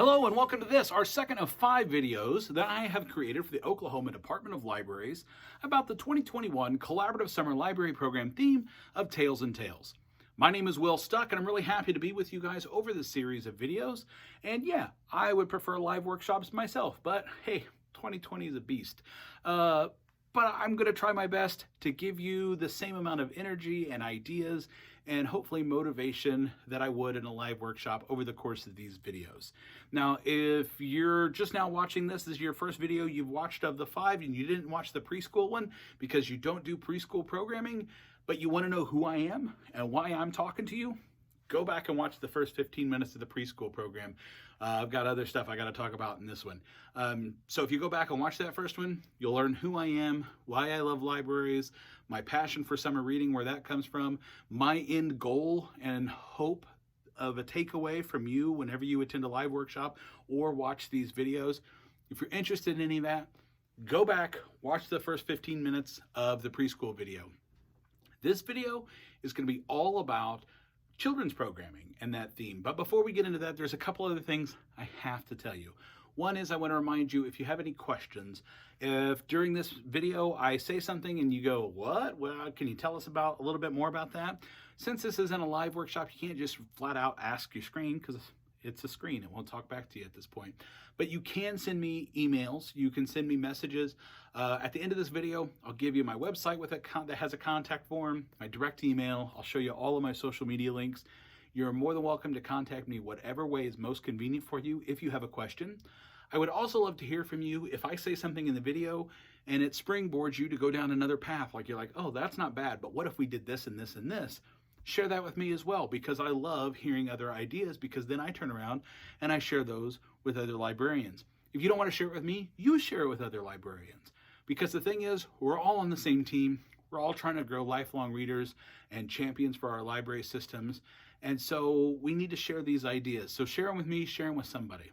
Hello and welcome to this, our second of 5 videos that I have created for the Oklahoma Department of Libraries about the 2021 Collaborative Summer Library Program theme of Tales and Tales. My name is Will Stuck and I'm really happy to be with you guys over this series of videos. And yeah, I would prefer live workshops myself, but hey, 2020 is a beast. But I'm going to try my best to give you the same amount of energy and ideas and hopefully motivation that I would in a live workshop over the course of these videos. Now, if you're just now watching this is your first video you've watched of the 5 and you didn't watch the preschool one because you don't do preschool programming, but you want to know who I am and why I'm talking to you, go back and watch the first 15 minutes of the preschool program. I've got other stuff I got to talk about in this one. So if you go back and watch that first one, you'll learn who I am, why I love libraries, my passion for summer reading, where that comes from, my end goal and hope of a takeaway from you whenever you attend a live workshop or watch these videos. If you're interested in any of that, go back, watch the first 15 minutes of the preschool video. This video is going to be all about children's programming and that theme. But before we get into that, there's a couple other things I have to tell you. One is I want to remind you, if you have any questions, if during this video I say something and you go, what? Well, can you tell us about a little bit more about that? Since this isn't a live workshop, you can't just flat out ask your screen because it's a screen. It won't talk back to you at this point. But you can send me emails. You can send me messages. At the end of this video, I'll give you my website with that has a contact form, my direct email. I'll show you all of my social media links. You're more than welcome to contact me whatever way is most convenient for you if you have a question. I would also love to hear from you if I say something in the video and it springboards you to go down another path. Like you're like, oh, that's not bad, but what if we did this and this and this? Share that with me as well, because I love hearing other ideas, because then I turn around and I share those with other librarians. If you don't want to share it with me, you share it with other librarians. Because the thing is, we're all on the same team. We're all trying to grow lifelong readers and champions for our library systems. And so we need to share these ideas. So share them with me, share them with somebody.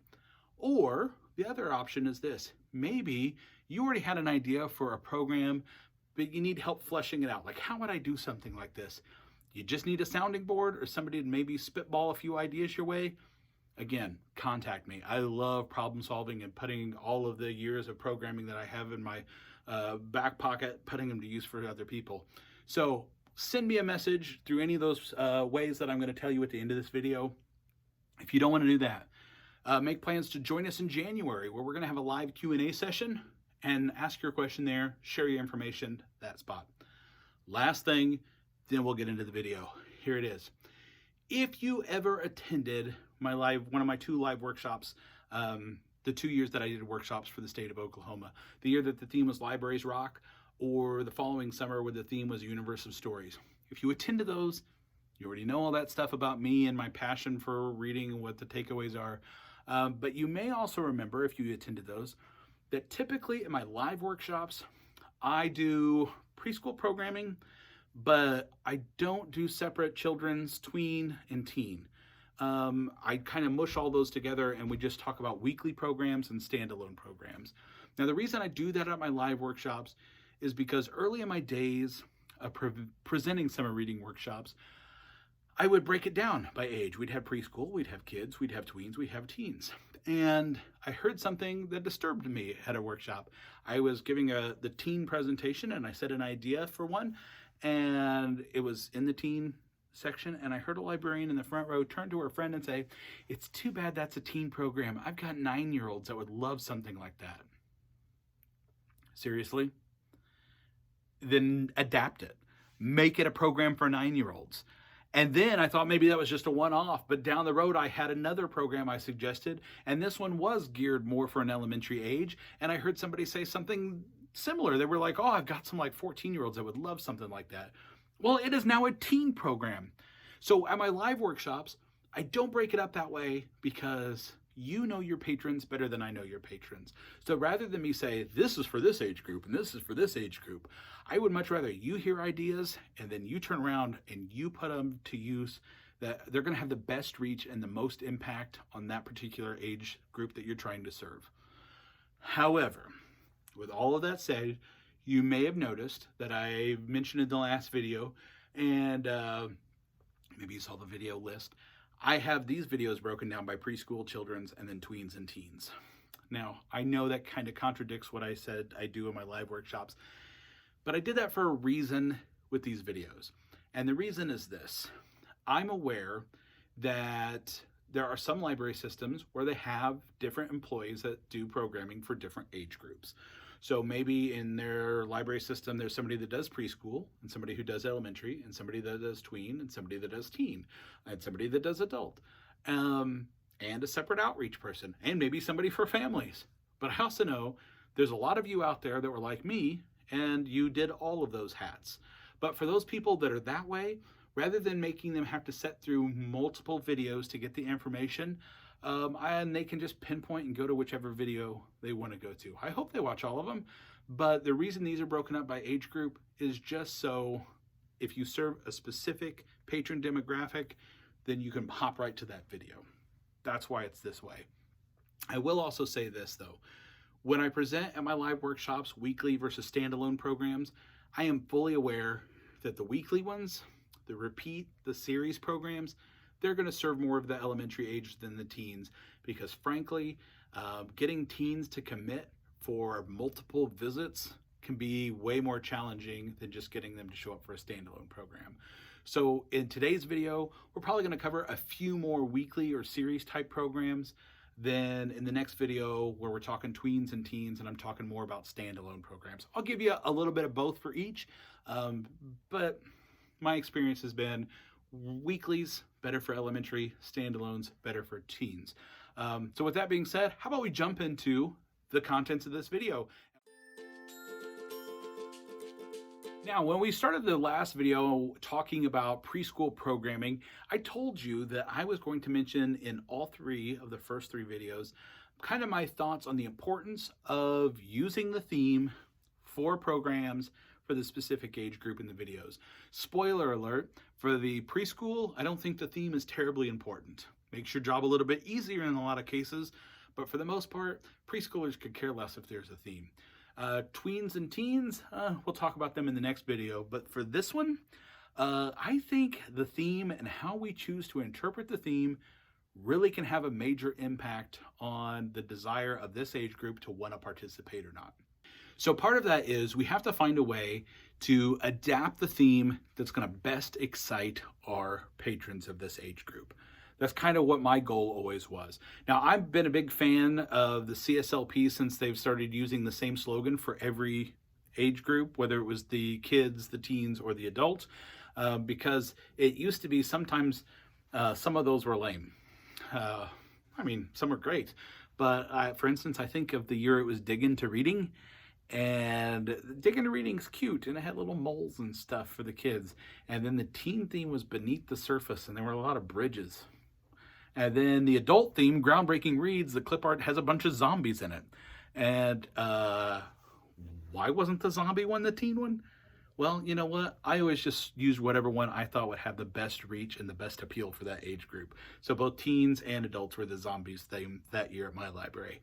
Or the other option is this. Maybe you already had an idea for a program, but you need help fleshing it out. Like, how would I do something like this? You just need a sounding board or somebody to maybe spitball a few ideas your way. Again, contact me. I love problem solving and putting all of the years of programming that I have in my back pocket, putting them to use for other people. So send me a message through any of those ways that I'm going to tell you at the end of this video. If you don't want to do that, make plans to join us in January, where we're going to have a live Q&A session and ask your question there, share your information, that spot. Last thing, then we'll get into the video. Here it is. If you ever attended one of my 2 live workshops, the 2 years that I did workshops for the state of Oklahoma, the year that the theme was Libraries Rock, or the following summer where the theme was Universe of Stories. If you attended those, you already know all that stuff about me and my passion for reading and what the takeaways are. But you may also remember, if you attended those, that typically in my live workshops, I do preschool programming, but I don't do separate children's, tween, and teen. I kind of mush all those together and we just talk about weekly programs and standalone programs. Now, the reason I do that at my live workshops is because early in my days of presenting summer reading workshops, I would break it down by age. We'd have preschool, we'd have kids, we'd have tweens, we'd have teens. And I heard something that disturbed me at a workshop. I was giving the teen presentation and I said an idea for one, and it was in the teen section, and I heard a librarian in the front row turn to her friend and say, "It's too bad that's a teen program. I've got 9-year-olds that would love something like that." Seriously? Then adapt it. Make it a program for 9-year-olds. And then I thought maybe that was just a one-off, but down the road I had another program I suggested, and this one was geared more for an elementary age, and I heard somebody say something similar. They were like, "Oh, I've got some like 14-year-olds that would love something like that." Well, it is now a teen program. So at my live workshops, I don't break it up that way because you know your patrons better than I know your patrons. So rather than me say, this is for this age group and this is for this age group, I would much rather you hear ideas and then you turn around and you put them to use that they're going to have the best reach and the most impact on that particular age group that you're trying to serve. However, with all of that said, you may have noticed that I mentioned in the last video, and maybe you saw the video list, I have these videos broken down by preschool, children's, and then tweens and teens. Now, I know that kind of contradicts what I said I do in my live workshops, but I did that for a reason with these videos. And the reason is this. I'm aware that there are some library systems where they have different employees that do programming for different age groups. So maybe in their library system, there's somebody that does preschool, and somebody who does elementary, and somebody that does tween, and somebody that does teen, and somebody that does adult, and a separate outreach person, and maybe somebody for families. But I also know there's a lot of you out there that were like me, and you did all of those hats. But for those people that are that way, rather than making them have to set through multiple videos to get the information, and they can just pinpoint and go to whichever video they want to go to. I hope they watch all of them, but the reason these are broken up by age group is just so if you serve a specific patron demographic, then you can hop right to that video. That's why it's this way. I will also say this though. When I present at my live workshops, weekly versus standalone programs, I am fully aware that the weekly ones, the repeat, the series programs, they're going to serve more of the elementary age than the teens because frankly, getting teens to commit for multiple visits can be way more challenging than just getting them to show up for a standalone program. So in today's video, we're probably going to cover a few more weekly or series type programs than in the next video where we're talking tweens and teens and I'm talking more about standalone programs. I'll give you a little bit of both for each, but my experience has been weeklies better for elementary, standalones better for teens. So with that being said, how about we jump into the contents of this video? Now, when we started the last video talking about preschool programming, I told you that I was going to mention in all three of the first three videos kind of my thoughts on the importance of using the theme for programs for the specific age group in the videos. Spoiler alert, for the preschool, I don't think the theme is terribly important. Makes your job a little bit easier in a lot of cases, but for the most part, preschoolers could care less if there's a theme. Tweens and teens, we'll talk about them in the next video, but for this one, I think the theme and how we choose to interpret the theme really can have a major impact on the desire of this age group to want to participate or not. So part of that is we have to find a way to adapt the theme that's going to best excite our patrons of this age group. That's kind of what my goal always was. Now, I've been a big fan of the CSLP since they've started using the same slogan for every age group, whether it was the kids, the teens, or the adults, because it used to be sometimes some of those were lame. I mean, some are great, but for instance, I think of the year it was Dig Into Reading, and Dig Into Reading's cute, and it had little moles and stuff for the kids. And then the teen theme was Beneath the Surface, and there were a lot of bridges. And then the adult theme, Groundbreaking Reads, the clip art has a bunch of zombies in it. And why wasn't the zombie one the teen one? Well, you know what? I always just used whatever one I thought would have the best reach and the best appeal for that age group. So both teens and adults were the zombies theme that year at my library.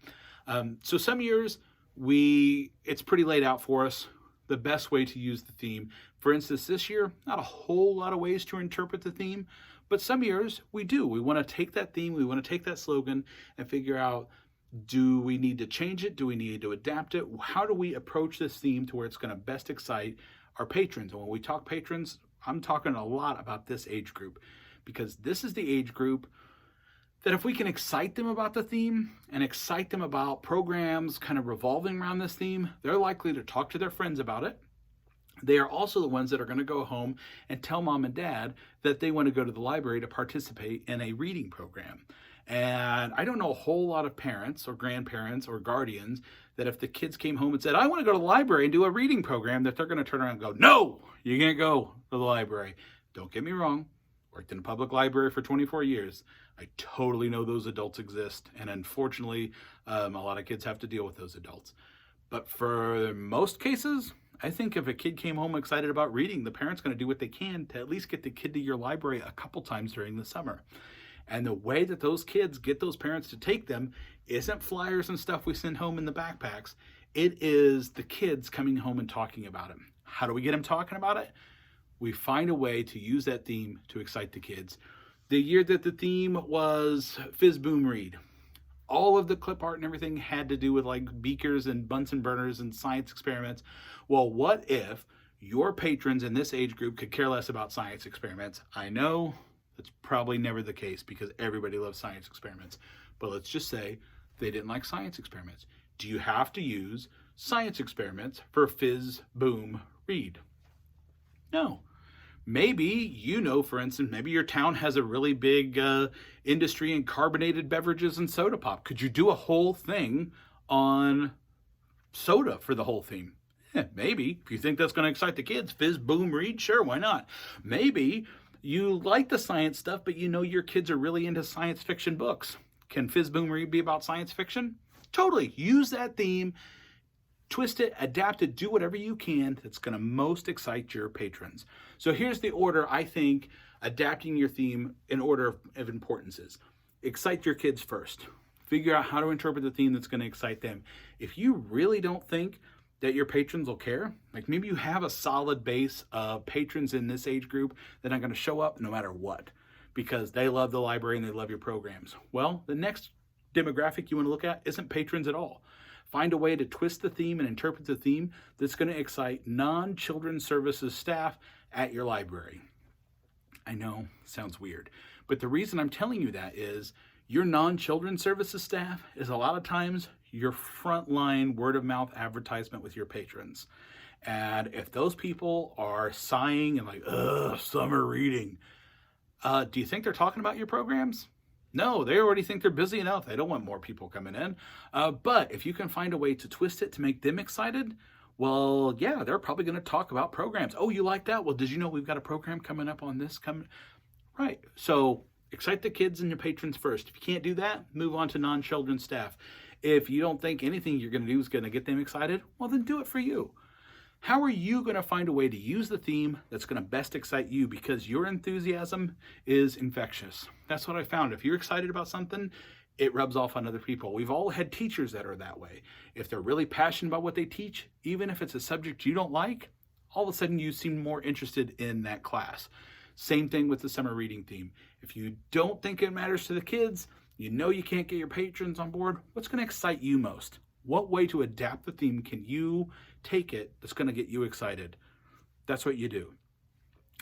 So some years, it's pretty laid out for us, the best way to use the theme. For instance, this year, not a whole lot of ways to interpret the theme, but some years we do. We want to take that theme, we want to take that slogan and figure out, do we need to change it? Do we need to adapt it? How do we approach this theme to where it's going to best excite our patrons? And when we talk patrons, I'm talking a lot about this age group, because this is the age group that if we can excite them about the theme and excite them about programs kind of revolving around this theme, they're likely to talk to their friends about it. They are also the ones that are going to go home and tell mom and dad that they want to go to the library to participate in a reading program. And I don't know a whole lot of parents or grandparents or guardians that if the kids came home and said, I want to go to the library and do a reading program, that they're going to turn around and go, no, you can't go to the library. Don't get me wrong. Worked in a public library for 24 years. I totally know those adults exist. And unfortunately, a lot of kids have to deal with those adults. But for most cases, I think if a kid came home excited about reading, the parent's going to do what they can to at least get the kid to your library a couple times during the summer. And the way that those kids get those parents to take them isn't flyers and stuff we send home in the backpacks. It is the kids coming home and talking about it. How do we get them talking about it? We find a way to use that theme to excite the kids. The year that the theme was Fizz Boom Read, all of the clip art and everything had to do with like beakers and Bunsen burners and science experiments. Well, what if your patrons in this age group could care less about science experiments? I know that's probably never the case because everybody loves science experiments. But let's just say they didn't like science experiments. Do you have to use science experiments for Fizz Boom Read? No. Maybe, for instance, maybe your town has a really big industry in carbonated beverages and soda pop. Could you do a whole thing on soda for the whole theme? Yeah, maybe. If you think that's going to excite the kids, Fizz Boom Read, sure, why not? Maybe you like the science stuff, but your kids are really into science fiction books. Can Fizz Boom Read be about science fiction? Totally. Use that theme, twist it, adapt it, do whatever you can that's going to most excite your patrons. So here's the order I think adapting your theme in order of importance is. Excite your kids first. Figure out how to interpret the theme that's going to excite them. If you really don't think that your patrons will care, like maybe you have a solid base of patrons in this age group that are going to show up no matter what because they love the library and they love your programs. Well, the next demographic you want to look at isn't patrons at all. Find a way to twist the theme and interpret the theme that's going to excite non-children's services staff at your library. I know, sounds weird, but the reason I'm telling you that is your non-children's services staff is a lot of times your frontline word-of-mouth advertisement with your patrons. And if those people are sighing and like, ugh, summer reading, do you think they're talking about your programs? No, they already think they're busy enough. They don't want more people coming in. But if you can find a way to twist it to make them excited, well, yeah, they're probably going to talk about programs. Oh, you like that? Well, did you know we've got a program coming up on this? Right. So excite the kids and your patrons first. If you can't do that, move on to non-children's staff. If you don't think anything you're going to do is going to get them excited, well, then do it for you. How are you going to find a way to use the theme that's going to best excite you? Because your enthusiasm is infectious. That's what I found. If you're excited about something, it rubs off on other people. We've all had teachers that are that way. If they're really passionate about what they teach, even if it's a subject you don't like, all of a sudden you seem more interested in that class. Same thing with the summer reading theme. If you don't think it matters to the kids, you can't get your patrons on board, what's going to excite you most? What way to adapt the theme can you take it that's going to get you excited? That's what you do.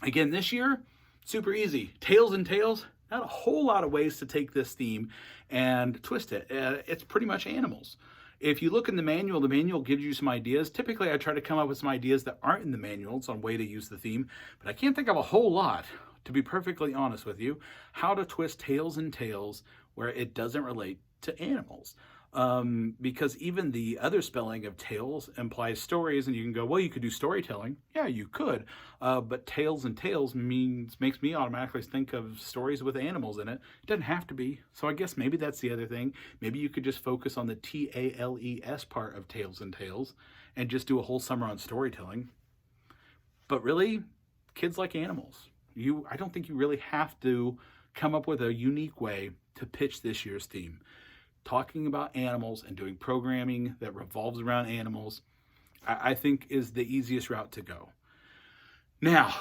Again, this year, super easy. Tails and Tales, not a whole lot of ways to take this theme and twist it. It's pretty much animals. If you look in the manual gives you some ideas. Typically, I try to come up with some ideas that aren't in the manuals on way to use the theme, but I can't think of a whole lot, to be perfectly honest with you, how to twist Tails and Tales where it doesn't relate to animals. Because even the other spelling of tales implies stories, and you can go, well, you could do storytelling. Yeah, you could. But Tails and Tales makes me automatically think of stories with animals in it. It doesn't have to be. So I guess maybe that's the other thing. Maybe you could just focus on the T-A-L-E-S part of Tails and Tales and just do a whole summer on storytelling. But really, kids like animals. I don't think you really have to come up with a unique way to pitch this year's theme. Talking about animals and doing programming that revolves around animals, I think is the easiest route to go. Now,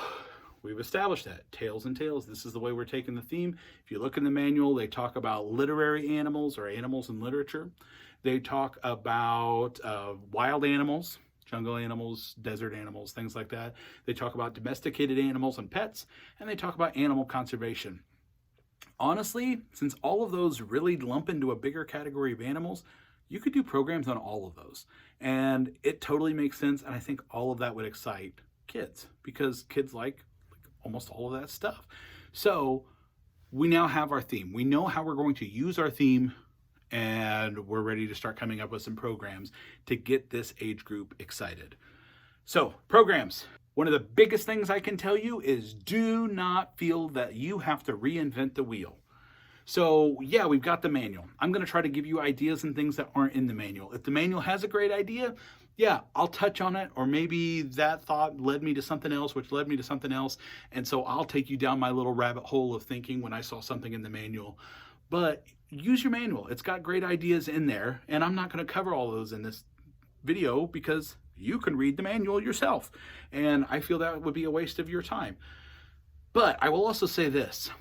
we've established that. Tails and Tales, this is the way we're taking the theme. If you look in the manual, they talk about literary animals or animals in literature. They talk about wild animals, jungle animals, desert animals, things like that. They talk about domesticated animals and pets, and they talk about animal conservation. Honestly, since all of those really lump into a bigger category of animals, you could do programs on all of those. And it totally makes sense, and I think all of that would excite kids because kids like almost all of that stuff. So we now have our theme. We know how we're going to use our theme, and we're ready to start coming up with some programs to get this age group excited. So, programs. One of the biggest things I can tell you is do not feel that you have to reinvent the wheel. So yeah, we've got the manual. I'm going to try to give you ideas and things that aren't in the manual. If the manual has a great idea, yeah, I'll touch on it, or maybe that thought led me to something else, which led me to something else. And so I'll take you down my little rabbit hole of thinking when I saw something in the manual. But use your manual. It's got great ideas in there, and I'm not going to cover all those in this video because you can read the manual yourself, and I feel that would be a waste of your time. But I will also say this.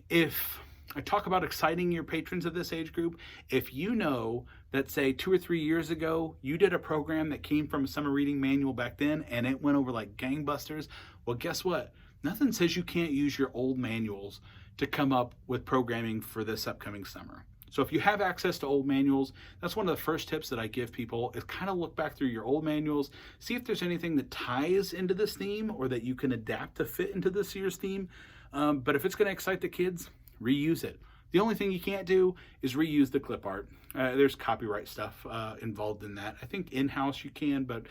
If I talk about exciting your patrons of this age group, if you know that, say, 2 or 3 years ago, you did a program that came from a summer reading manual back then and it went over like gangbusters, well, guess what? Nothing says you can't use your old manuals to come up with programming for this upcoming summer. So if you have access to old manuals, that's one of the first tips that I give people is kind of look back through your old manuals, see if there's anything that ties into this theme or that you can adapt to fit into this year's theme. But if it's going to excite the kids, reuse it. The only thing you can't do is reuse the clip art. There's copyright stuff involved in that. I think in-house you can, but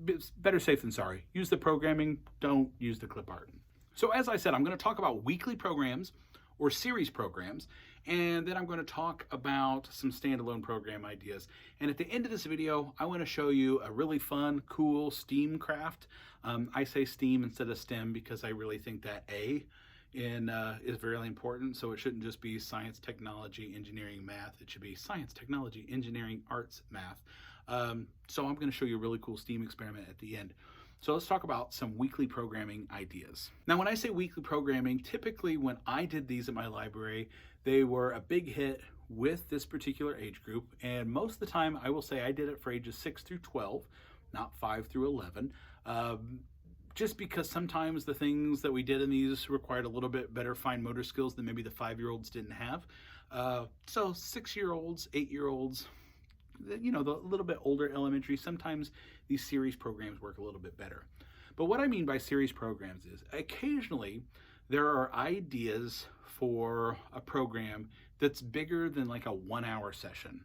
it's better safe than sorry. Use the programming, don't use the clip art. So as I said, I'm going to talk about weekly programs or series programs, and then I'm going to talk about some standalone program ideas. And at the end of this video, I want to show you a really fun, cool STEAM craft. I say STEAM instead of STEM because I really think that A is very important. So it shouldn't just be science, technology, engineering, math. It should be science, technology, engineering, arts, math. So I'm going to show you a really cool STEAM experiment at the end. So let's talk about some weekly programming ideas. Now, when I say weekly programming, typically when I did these at my library, they were a big hit with this particular age group. And most of the time, I will say I did it for ages 6 through 12, not 5 through 11. Just because sometimes the things that we did in these required a little bit better fine motor skills than maybe the 5-year-olds didn't have. So 6-year-olds, 8-year-olds, you know, the little bit older elementary, sometimes these series programs work a little bit better. But what I mean by series programs is occasionally there are ideas for a program that's bigger than like a 1-hour session.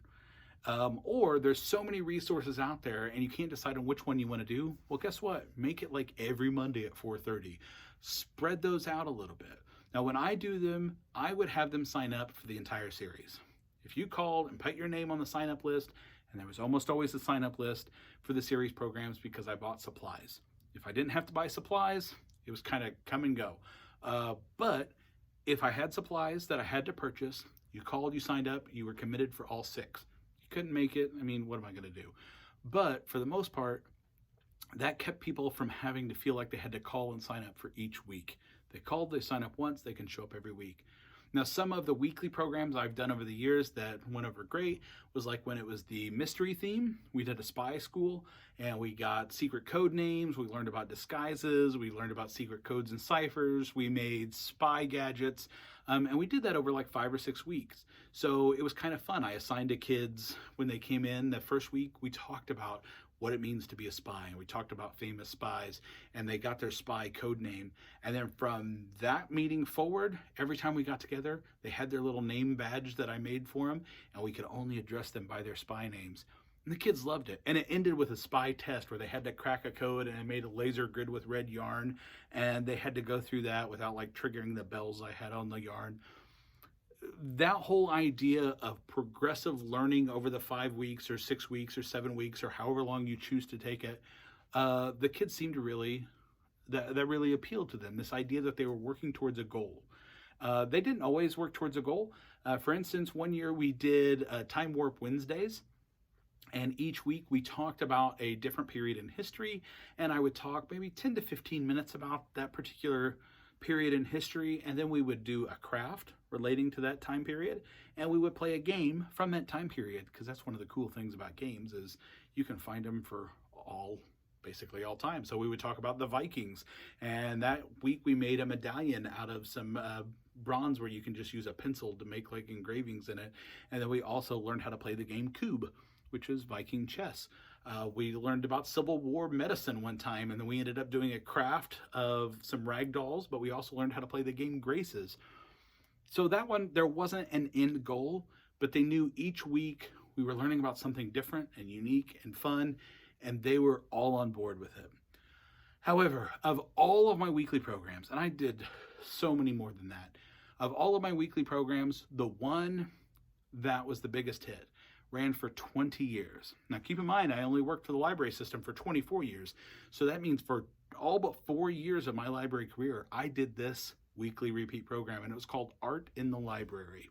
Or there's so many resources out there and you can't decide on which one you want to do. Well, guess what? Make it like every Monday at 4:30. Spread those out a little bit. Now, when I do them, I would have them sign up for the entire series. If you called and put your name on the sign up list, and there was almost always a sign up list for the series programs because I bought supplies. If I didn't have to buy supplies, it was kind of come and go. But if I had supplies that I had to purchase, you called, you signed up, you were committed for all 6. Couldn't make it, I mean, what am I going to do? But for the most part, that kept people from having to feel like they had to call and sign up for each week. They called, they sign up once, they can show up every week. Now, some of the weekly programs I've done over the years that went over great was like when it was the mystery theme, we did a spy school and we got secret code names, we learned about disguises, we learned about secret codes and ciphers, we made spy gadgets, and we did that over like 5 or 6 weeks. So it was kind of fun. I assigned to kids when they came in the first week, we talked about what it means to be a spy. And we talked about famous spies and they got their spy code name. And then from that meeting forward, every time we got together, they had their little name badge that I made for them and we could only address them by their spy names. And the kids loved it. And it ended with a spy test where they had to crack a code and I made a laser grid with red yarn. And they had to go through that without like triggering the bells I had on the yarn. That whole idea of progressive learning over the 5 weeks or 6 weeks or 7 weeks or however long you choose to take it, the kids seemed to really, that really appealed to them, this idea that they were working towards a goal. They didn't always work towards a goal. For instance, one year we did Time Warp Wednesdays. And each week we talked about a different period in history. And I would talk maybe 10 to 15 minutes about that particular period in history, and then we would do a craft relating to that time period, and we would play a game from that time period, because that's one of the cool things about games is you can find them for basically all time. So we would talk about the Vikings, and that week we made a medallion out of some bronze where you can just use a pencil to make like engravings in it. And then we also learned how to play the game Cube, which is Viking chess. We learned about Civil War medicine one time, and then we ended up doing a craft of some rag dolls, but we also learned how to play the game Graces. So that one, there wasn't an end goal, but they knew each week we were learning about something different and unique and fun, and they were all on board with it. However, of all of my weekly programs, and I did so many more than that, of all of my weekly programs, the one that was the biggest hit ran for 20 years. Now keep in mind, I only worked for the library system for 24 years. So that means for all but 4 years of my library career, I did this weekly repeat program, and it was called Art in the Library.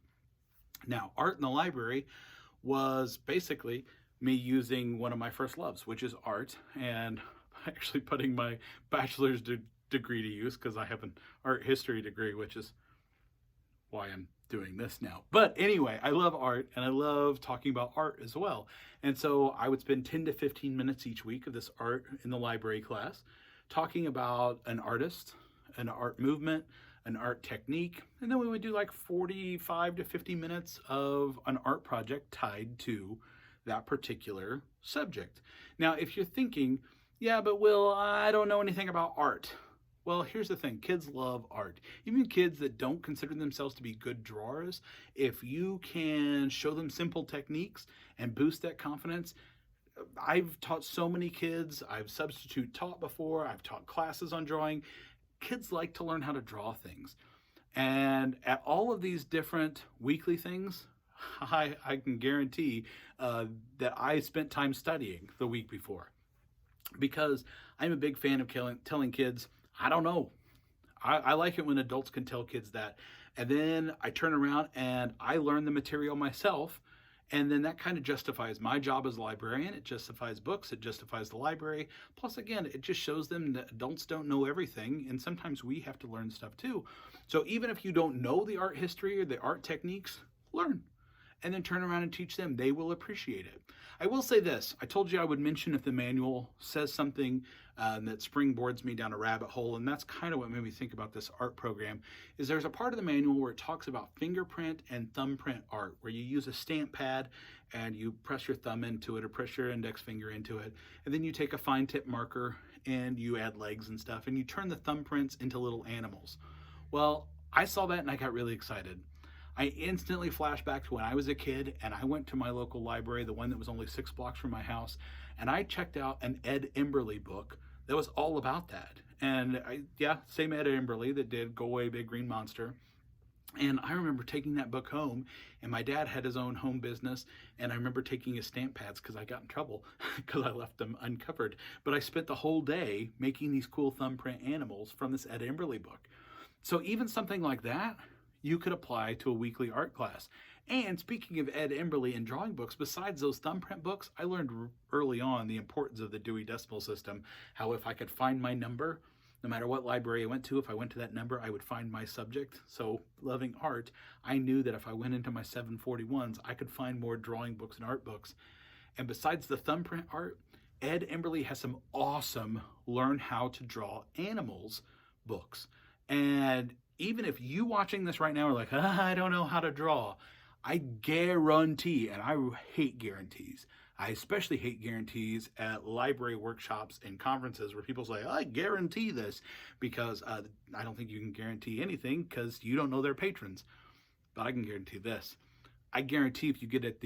Now, Art in the Library was basically me using one of my first loves, which is art, and actually putting my bachelor's degree to use because I have an art history degree, which is why I'm doing this now. But anyway, I love art and I love talking about art as well. And so I would spend 10 to 15 minutes each week of this art in the library class talking about an artist, an art movement, an art technique, and then we would do like 45 to 50 minutes of an art project tied to that particular subject. Now, if you're thinking, yeah, but Will, I don't know anything about art. Well, here's the thing. Kids love art. Even kids that don't consider themselves to be good drawers, if you can show them simple techniques and boost that confidence. I've taught so many kids. I've substitute taught before. I've taught classes on drawing. Kids like to learn how to draw things. And at all of these different weekly things, I can guarantee that I spent time studying the week before, because I'm a big fan of telling kids, I don't know. I like it when adults can tell kids that. And then I turn around and I learn the material myself. And then that kind of justifies my job as a librarian. It justifies books. It justifies the library. Plus, again, it just shows them that adults don't know everything. And sometimes we have to learn stuff too. So even if you don't know the art history or the art techniques, learn. And then turn around and teach them. They will appreciate it. I will say this. I told you I would mention if the manual says something that springboards me down a rabbit hole, and that's kind of what made me think about this art program, is there's a part of the manual where it talks about fingerprint and thumbprint art, where you use a stamp pad and you press your thumb into it or press your index finger into it, and then you take a fine tip marker and you add legs and stuff, and you turn the thumbprints into little animals. Well, I saw that and I got really excited. I instantly flashed back to when I was a kid and I went to my local library, the one that was only 6 blocks from my house, and I checked out an Ed Emberley book that was all about that. And same Ed Emberley that did Go Away Big Green Monster. And I remember taking that book home, and my dad had his own home business, and I remember taking his stamp pads because I got in trouble because I left them uncovered. But I spent the whole day making these cool thumbprint animals from this Ed Emberley book. So even something like that, you could apply to a weekly art class. And speaking of Ed Emberley and drawing books, besides those thumbprint books, I learned early on the importance of the Dewey Decimal System, how if I could find my number, no matter what library I went to, if I went to that number, I would find my subject. So loving art, I knew that if I went into my 741s, I could find more drawing books and art books. And besides the thumbprint art, Ed Emberley has some awesome Learn How to Draw Animals books. And even if you watching this right now are like, I don't know how to draw, I guarantee, and I hate guarantees. I especially hate guarantees at library workshops and conferences where people say, I guarantee this, because I don't think you can guarantee anything because you don't know their patrons. But I can guarantee this. I guarantee if you get at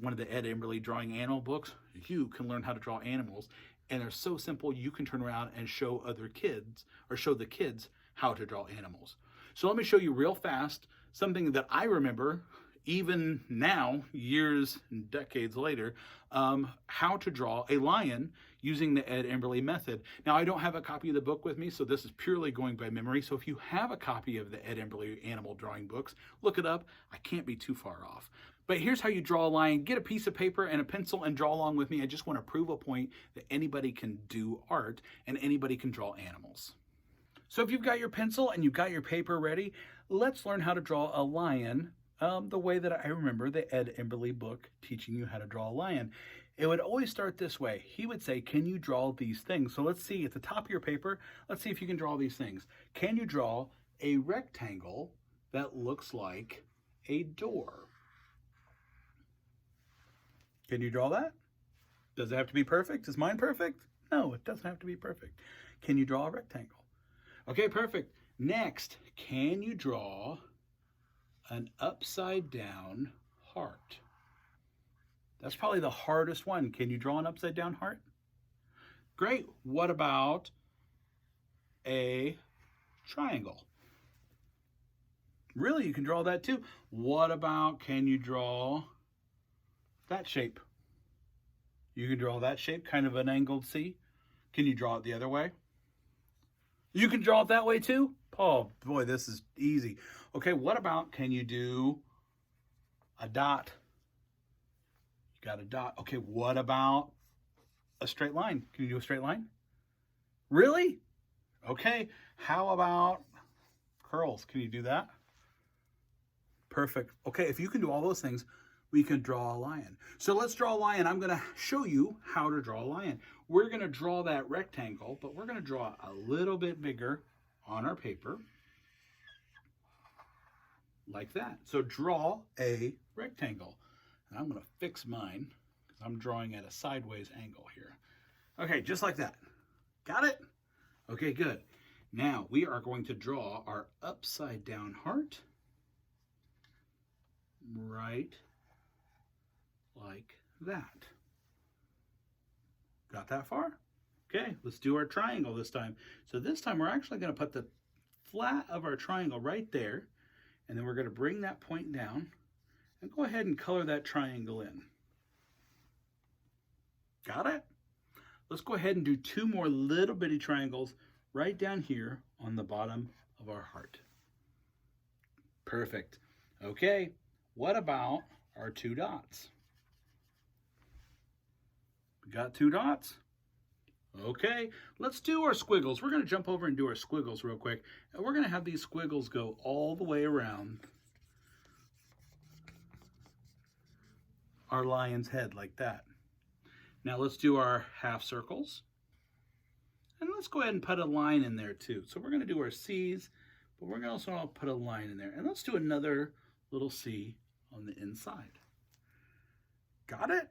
one of the Ed Emberley drawing animal books, you can learn how to draw animals. And they're so simple, you can turn around and show other kids, or show the kids, how to draw animals. So let me show you real fast something that I remember even now, years and decades later, how to draw a lion using the Ed Emberley method. Now, I don't have a copy of the book with me, so this is purely going by memory. So if you have a copy of the Ed Emberley animal drawing books, look it up. I can't be too far off. But here's how you draw a lion. Get a piece of paper and a pencil and draw along with me. I just want to prove a point that anybody can do art and anybody can draw animals. So if you've got your pencil and you've got your paper ready, let's learn how to draw a lion the way that I remember the Ed Emberley book teaching you how to draw a lion. It would always start this way. He would say, can you draw these things? So let's see, at the top of your paper, let's see if you can draw these things. Can you draw a rectangle that looks like a door? Can you draw that? Does it have to be perfect? Is mine perfect? No, it doesn't have to be perfect. Can you draw a rectangle? Okay, perfect. Next, can you draw an upside down heart? That's probably the hardest one. Can you draw an upside down heart? Great. What about a triangle? Really, you can draw that too. What about, can you draw that shape? You can draw that shape, kind of an angled C. Can you draw it the other way? You can draw it that way too? Oh boy, this is easy. Okay, what about, can you do a dot? You got a dot. Okay, what about a straight line? Can you do a straight line? Really? Okay, how about curls? Can you do that? Perfect. Okay, if you can do all those things, we can draw a lion. So let's draw a lion. I'm going to show you how to draw a lion. We're going to draw that rectangle, but we're going to draw a little bit bigger on our paper, like that. So draw a rectangle. And I'm going to fix mine because I'm drawing at a sideways angle here. Okay, just like that. Got it? Okay, good. Now we are going to draw our upside down heart. Right like that. Got that far? Okay, let's do our triangle this time. So this time we're actually going to put the flat of our triangle right there, and then we're going to bring that point down and go ahead and color that triangle in. Got it? Let's go ahead and do 2 more little bitty triangles right down here on the bottom of our heart. Perfect. Okay. What about our 2 dots? We got 2 dots? Okay, let's do our squiggles. We're going to jump over and do our squiggles real quick. And we're going to have these squiggles go all the way around our lion's head like that. Now let's do our half circles. And let's go ahead and put a line in there too. So we're going to do our C's, but we're going to also put a line in there. And let's do another little C on the inside. Got it?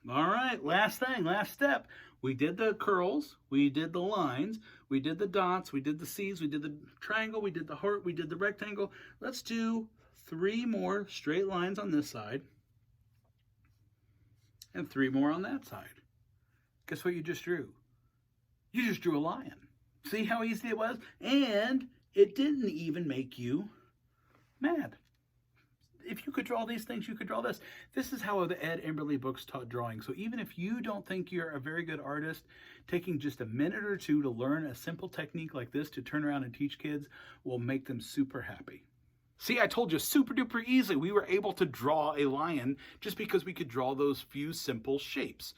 All right, last thing, last step. We did the curls, we did the lines, we did the dots, we did the C's, we did the triangle, we did the heart, we did the rectangle. Let's do 3 more straight lines on this side and 3 more on that side. Guess what you just drew? You just drew a lion. See how easy it was? And it didn't even make you mad. If you could draw these things, you could draw this. This is how the Ed Emberley books taught drawing. So even if you don't think you're a very good artist, taking just a minute or 2 to learn a simple technique like this to turn around and teach kids will make them super happy. See, I told you, super duper easy. We were able to draw a lion just because we could draw those few simple shapes.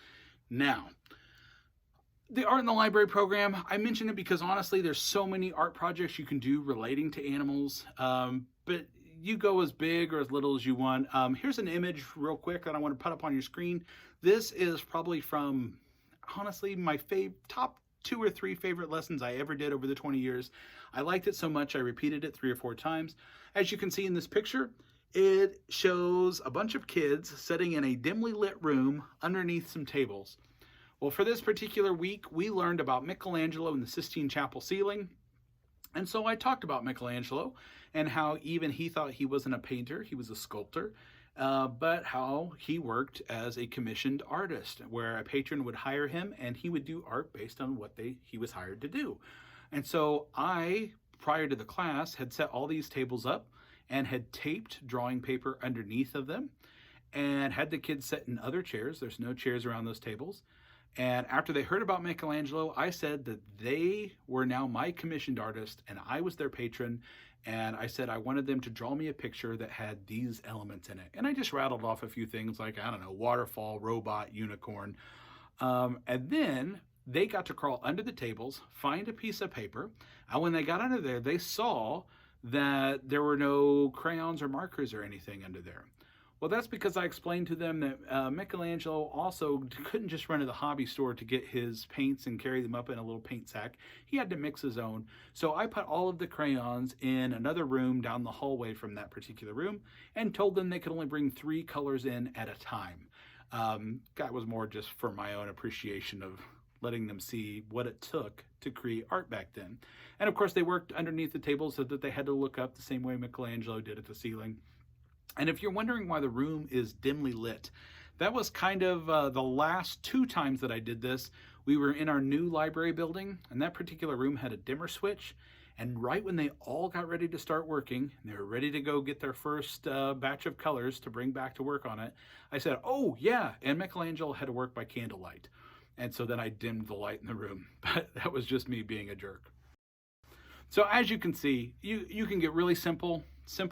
Now, the Art in the Library program, I mentioned it because honestly, there's so many art projects you can do relating to animals, but you go as big or as little as you want. Here's an image real quick that I want to put up on your screen. This is probably from, honestly, my top 2 or 3 favorite lessons I ever did over the 20 years. I liked it so much I repeated it 3 or 4 times. As you can see in this picture, it shows a bunch of kids sitting in a dimly lit room underneath some tables. Well, for this particular week, we learned about Michelangelo and the Sistine Chapel ceiling. And so I talked about Michelangelo and how even he thought he wasn't a painter, he was a sculptor, but how he worked as a commissioned artist where a patron would hire him and he would do art based on what he was hired to do. And so I, prior to the class, had set all these tables up and had taped drawing paper underneath of them and had the kids sit in other chairs. There's no chairs around those tables. And after they heard about Michelangelo, I said that they were now my commissioned artist and I was their patron. And I said I wanted them to draw me a picture that had these elements in it. And I just rattled off a few things like, I don't know, waterfall, robot, unicorn. And then they got to crawl under the tables, find a piece of paper. And when they got under there, they saw that there were no crayons or markers or anything under there. Well, that's because I explained to them that Michelangelo also couldn't just run to the hobby store to get his paints and carry them up in a little paint sack. He had to mix his own. So I put all of the crayons in another room down the hallway from that particular room and told them they could only bring 3 colors in at a time. That was more just for my own appreciation of letting them see what it took to create art back then. And of course, they worked underneath the table so that they had to look up the same way Michelangelo did at the ceiling. And if you're wondering why the room is dimly lit, that was kind of the last 2 times that I did this. We were in our new library building, and that particular room had a dimmer switch. And right when they all got ready to start working, and they were ready to go get their first batch of colors to bring back to work on it, I said, oh yeah, and Michelangelo had to work by candlelight. And so then I dimmed the light in the room, but that was just me being a jerk. So as you can see, you can get really simple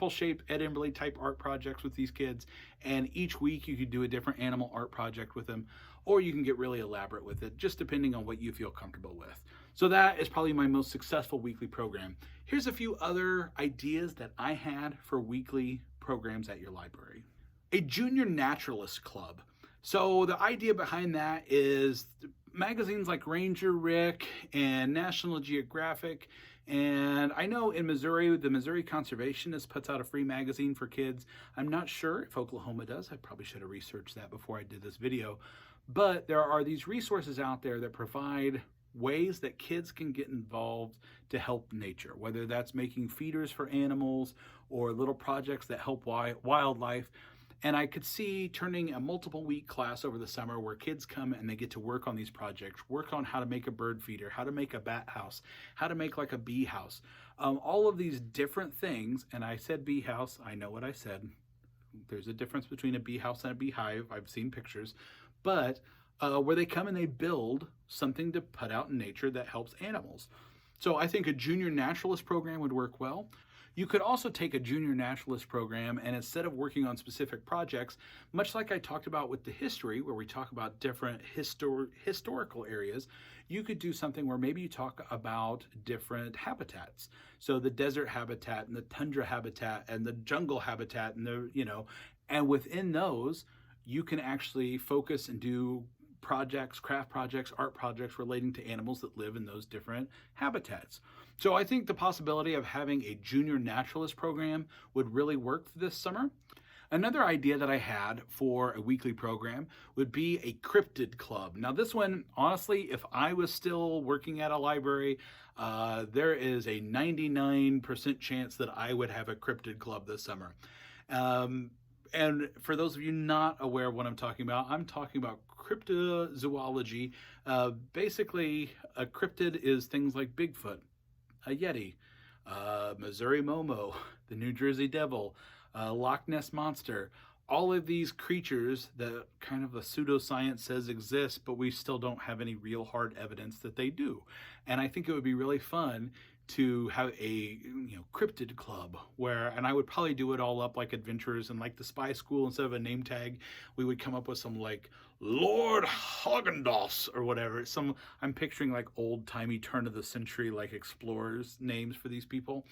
shape Ed Emberley type art projects with these kids, and each week you could do a different animal art project with them, or you can get really elaborate with it, just depending on what you feel comfortable with. So that is probably my most successful weekly program. Here's a few other ideas that I had for weekly programs at your library. A junior naturalist club. So the idea behind that is magazines like Ranger Rick and National Geographic, and I know in Missouri, the Missouri Conservationist puts out a free magazine for kids. I'm not sure if Oklahoma does. I probably should have researched that before I did this video. But there are these resources out there that provide ways that kids can get involved to help nature, whether that's making feeders for animals or little projects that help wildlife. And I could see turning a multiple week class over the summer where kids come and they get to work on these projects, work on how to make a bird feeder, how to make a bat house, how to make like a bee house, all of these different things. And I said bee house, I know what I said. There's a difference between a bee house and a beehive. I've seen pictures, but where they come and they build something to put out in nature that helps animals. So I think a junior naturalist program would work well. You could also take a junior naturalist program and instead of working on specific projects, much like I talked about with the history, where we talk about different historical areas, you could do something where maybe you talk about different habitats. So the desert habitat and the tundra habitat and the jungle habitat and and within those, you can actually focus and do projects, craft projects, art projects relating to animals that live in those different habitats. So I think the possibility of having a junior naturalist program would really work this summer. Another idea that I had for a weekly program would be a cryptid club. Now this one, honestly, if I was still working at a library, there is a 99% chance that I would have a cryptid club this summer. And for those of you not aware of what I'm talking about cryptozoology. Basically, a cryptid is things like Bigfoot, a Yeti, Missouri Momo, the New Jersey Devil, Loch Ness Monster. All of these creatures that kind of a pseudoscience says exist, but we still don't have any real hard evidence that they do. And I think it would be really fun to have a cryptid club and I would probably do it all up like adventurers and like the spy school. Instead of a name tag, we would come up with some like Lord Haagen-Dazs or whatever. I'm picturing like old timey turn of the century like explorers names for these people,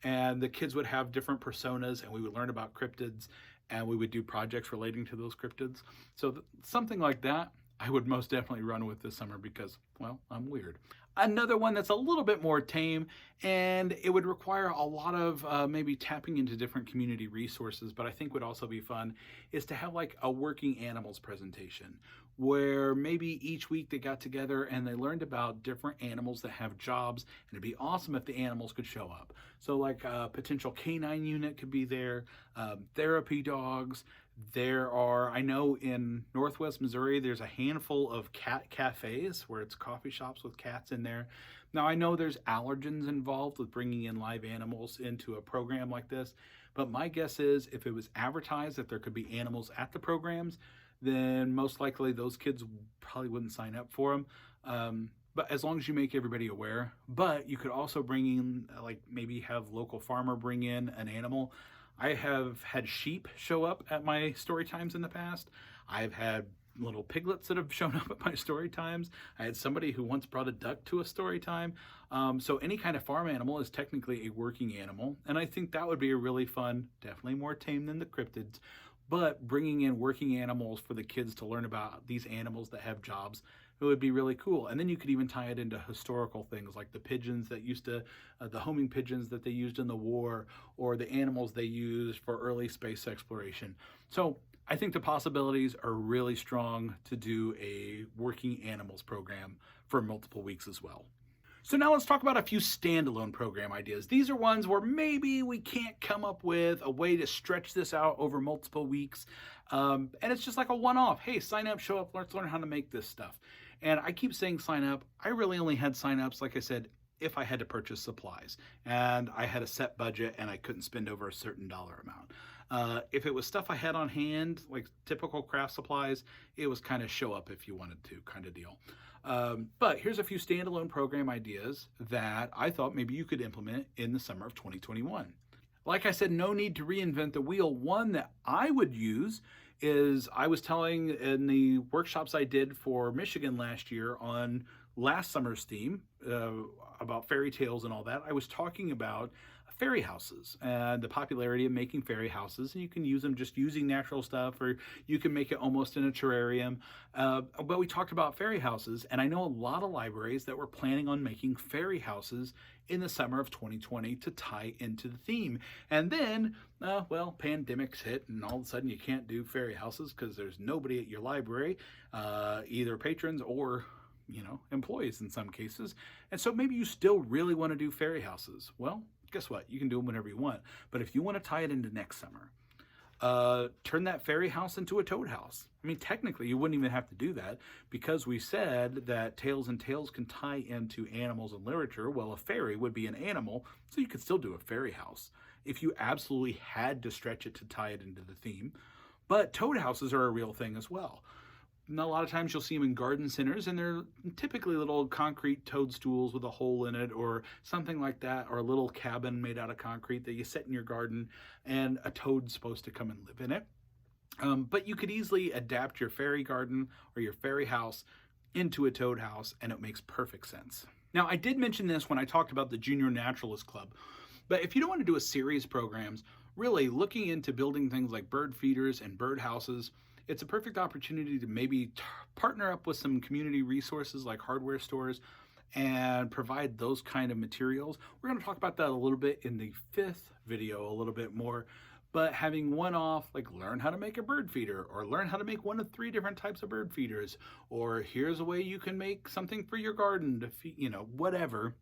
and the kids would have different personas and we would learn about cryptids and we would do projects relating to those cryptids. So something like that I would most definitely run with this summer because, well, I'm weird. Another one that's a little bit more tame, and it would require a lot of maybe tapping into different community resources, but I think would also be fun, is to have like a working animals presentation where maybe each week they got together and they learned about different animals that have jobs, and it'd be awesome if the animals could show up. So like a potential canine unit could be there, therapy dogs. I know in Northwest Missouri, there's a handful of cat cafes where it's coffee shops with cats in there. Now, I know there's allergens involved with bringing in live animals into a program like this, but my guess is if it was advertised that there could be animals at the programs, then most likely those kids probably wouldn't sign up for them. But as long as you make everybody aware. But you could also bring in, like maybe have local farmer bring in an animal. I have had sheep show up at my story times in the past. I've had little piglets that have shown up at my story times. I had somebody who once brought a duck to a story time. So any kind of farm animal is technically a working animal. And I think that would be a really fun, definitely more tame than the cryptids, but bringing in working animals for the kids to learn about these animals that have jobs, it would be really cool. And then you could even tie it into historical things like the pigeons that the homing pigeons that they used in the war, or the animals they used for early space exploration. So I think the possibilities are really strong to do a working animals program for multiple weeks as well. So now let's talk about a few standalone program ideas. These are ones where maybe we can't come up with a way to stretch this out over multiple weeks. And it's just like a one-off. Hey, sign up, show up, let's learn how to make this stuff. And I keep saying sign up. I really only had sign-ups, like I said, if I had to purchase supplies and I had a set budget and I couldn't spend over a certain dollar amount. If it was stuff I had on hand, like typical craft supplies, it was kind of show up if you wanted to kind of deal. But here's a few standalone program ideas that I thought maybe you could implement in the summer of 2021. Like I said, no need to reinvent the wheel. One that I would use is, I was telling in the workshops I did for Michigan last year on last summer's theme about fairy tales and all that, I was talking about fairy houses and the popularity of making fairy houses. And you can use them just using natural stuff, or you can make it almost in a terrarium. But we talked about fairy houses, and I know a lot of libraries that were planning on making fairy houses in the summer of 2020 to tie into the theme. And then, well, pandemics hit, and all of a sudden you can't do fairy houses because there's nobody at your library, either patrons or employees in some cases. And so maybe you still really want to do fairy houses. Well, guess what? You can do them whenever you want. But if you want to tie it into next summer, turn that fairy house into a toad house. I mean, technically, you wouldn't even have to do that because we said that Tales and Tales can tie into animals and literature. Well, a fairy would be an animal, so you could still do a fairy house if you absolutely had to stretch it to tie it into the theme. But toad houses are a real thing as well. And a lot of times you'll see them in garden centers, and they're typically little concrete toadstools with a hole in it or something like that, or a little cabin made out of concrete that you set in your garden, and a toad's supposed to come and live in it. But you could easily adapt your fairy garden or your fairy house into a toad house, and it makes perfect sense. Now, I did mention this when I talked about the Junior Naturalist Club, but if you don't want to do a series programs, really looking into building things like bird feeders and bird houses, it's a perfect opportunity to maybe partner up with some community resources like hardware stores and provide those kind of materials. We're going to talk about that a little bit in the 5th video, a little bit more, but having one off, like learn how to make a bird feeder, or learn how to make one of 3 different types of bird feeders, or here's a way you can make something for your garden to feed, whatever.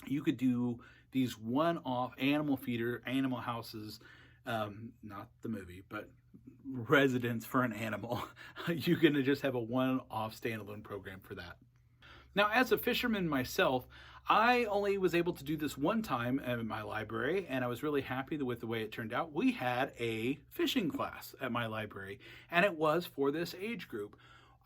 You could do these one-off animal houses, not the movie, but residence for an animal. You can just have a one-off standalone program for that. Now, as a fisherman myself, I only was able to do this one time in my library, and I was really happy with the way it turned out. We had a fishing class at my library, and it was for this age group.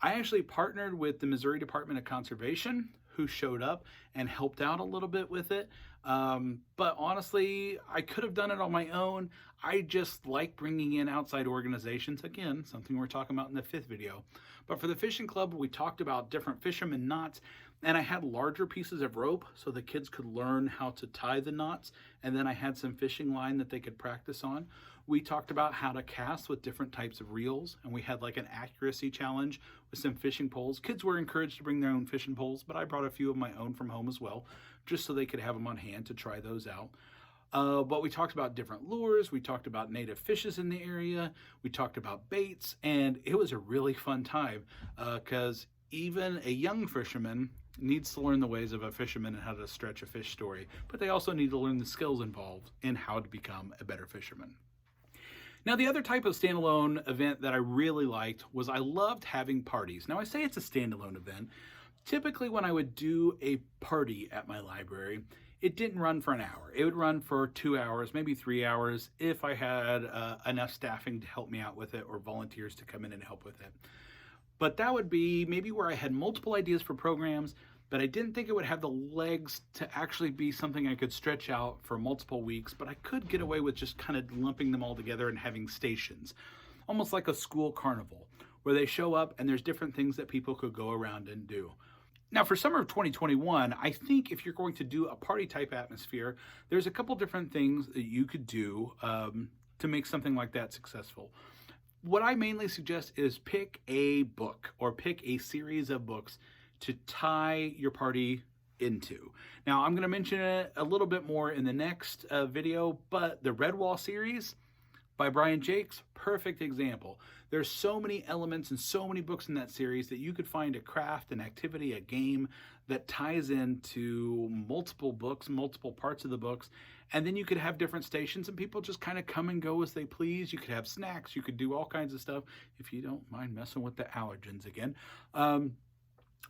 I actually partnered with the Missouri Department of Conservation, who showed up and helped out a little bit with it. But honestly, I could have done it on my own. I just like bringing in outside organizations. Again, something we're talking about in the 5th video. But for the fishing club, we talked about different fisherman knots, and I had larger pieces of rope so the kids could learn how to tie the knots. And then I had some fishing line that they could practice on. We talked about how to cast with different types of reels, and we had like an accuracy challenge with some fishing poles. Kids were encouraged to bring their own fishing poles, but I brought a few of my own from home as well, just so they could have them on hand to try those out. But we talked about different lures. We talked about native fishes in the area. We talked about baits, and it was a really fun time because even a young fisherman needs to learn the ways of a fisherman and how to stretch a fish story, but they also need to learn the skills involved in how to become a better fisherman. Now, the other type of standalone event that I really liked was I loved having parties. Now, I say it's a standalone event. Typically, when I would do a party at my library, it didn't run for an hour. It would run for 2 hours, maybe 3 hours, if I had enough staffing to help me out with it or volunteers to come in and help with it. But that would be maybe where I had multiple ideas for programs, but I didn't think it would have the legs to actually be something I could stretch out for multiple weeks, but I could get away with just kind of lumping them all together and having stations, almost like a school carnival, where they show up and there's different things that people could go around and do. Now, for summer of 2021, I think if you're going to do a party type atmosphere, there's a couple different things that you could do to make something like that successful. What I mainly suggest is pick a book or pick a series of books to tie your party into. Now, I'm going to mention it a little bit more in the next video, but the Redwall series by Brian Jacques, perfect example. There's so many elements and so many books in that series that you could find a craft, an activity, a game that ties into multiple books, multiple parts of the books, and then you could have different stations and people just kind of come and go as they please. You could have snacks, you could do all kinds of stuff if you don't mind messing with the allergens again.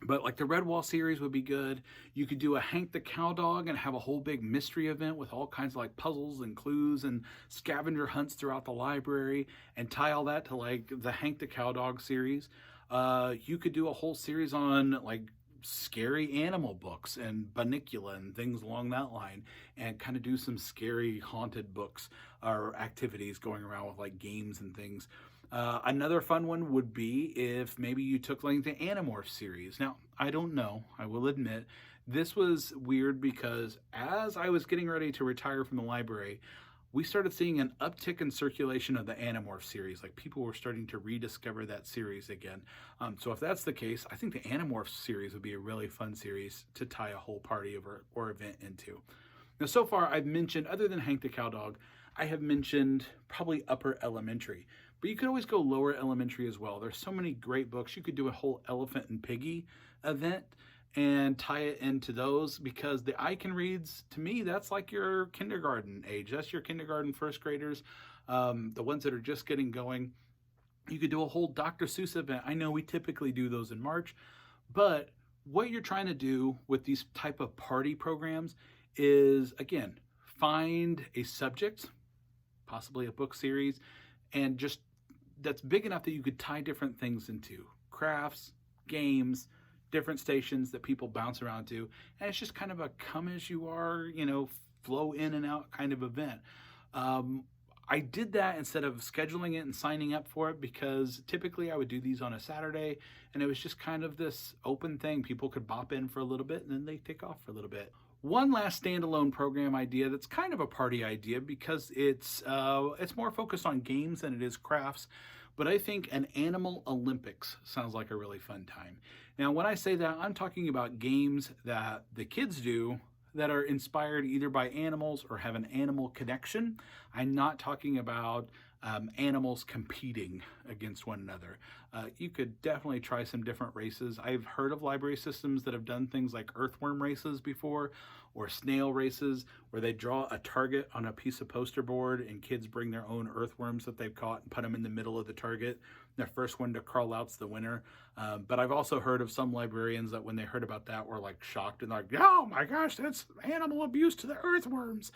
But like the Redwall series would be good. You could do a Hank the Cowdog and have a whole big mystery event with all kinds of like puzzles and clues and scavenger hunts throughout the library and tie all that to like the Hank the Cowdog series. You could do a whole series on like scary animal books and Bunnicula and things along that line, and kind of do some scary haunted books or activities going around with like games and things. Another fun one would be if maybe you took like the Animorph series. Now, I don't know, I will admit, This was weird because as I was getting ready to retire from the library, we started seeing an uptick in circulation of the Animorph series. Like people were starting to rediscover that series again. So if that's the case, I think the Animorph series would be a really fun series to tie a whole party or event into. Now, so far I've mentioned, other than Hank the Cowdog, I have mentioned probably upper elementary, but you could always go lower elementary as well. There's so many great books. You could do a whole Elephant and Piggy event and tie it into those, because the I Can Reads, to me, that's like your kindergarten age. That's your kindergarten first graders, the ones that are just getting going. You could do a whole Dr. Seuss event. I know we typically do those in March, but what you're trying to do with these type of party programs is, again, find a subject, possibly a book series, and just that's big enough that you could tie different things into crafts, games, different stations that people bounce around to. And it's just kind of a come as you are, flow in and out kind of event. I did that instead of scheduling it and signing up for it, because typically I would do these on a Saturday, and it was just kind of this open thing. People could bop in for a little bit and then they take off for a little bit. One last standalone program idea that's kind of a party idea, because it's more focused on games than it is crafts, but I think an Animal Olympics sounds like a really fun time. Now, when I say that, I'm talking about games that the kids do that are inspired either by animals or have an animal connection. I'm not talking about animals competing against one another. You could definitely try some different races. I've heard of library systems that have done things like earthworm races before, or snail races, where they draw a target on a piece of poster board and kids bring their own earthworms that they've caught and put them in the middle of the target. The first one to crawl out's the winner. But I've also heard of some librarians that when they heard about that were like shocked and like, oh my gosh, that's animal abuse to the earthworms.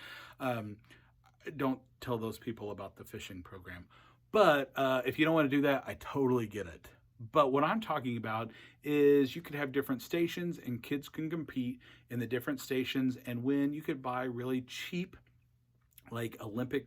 Don't tell those people about the fishing program. But if you don't want to do that, I totally get it. But what I'm talking about is you could have different stations and kids can compete in the different stations and win. You could buy really cheap, like Olympic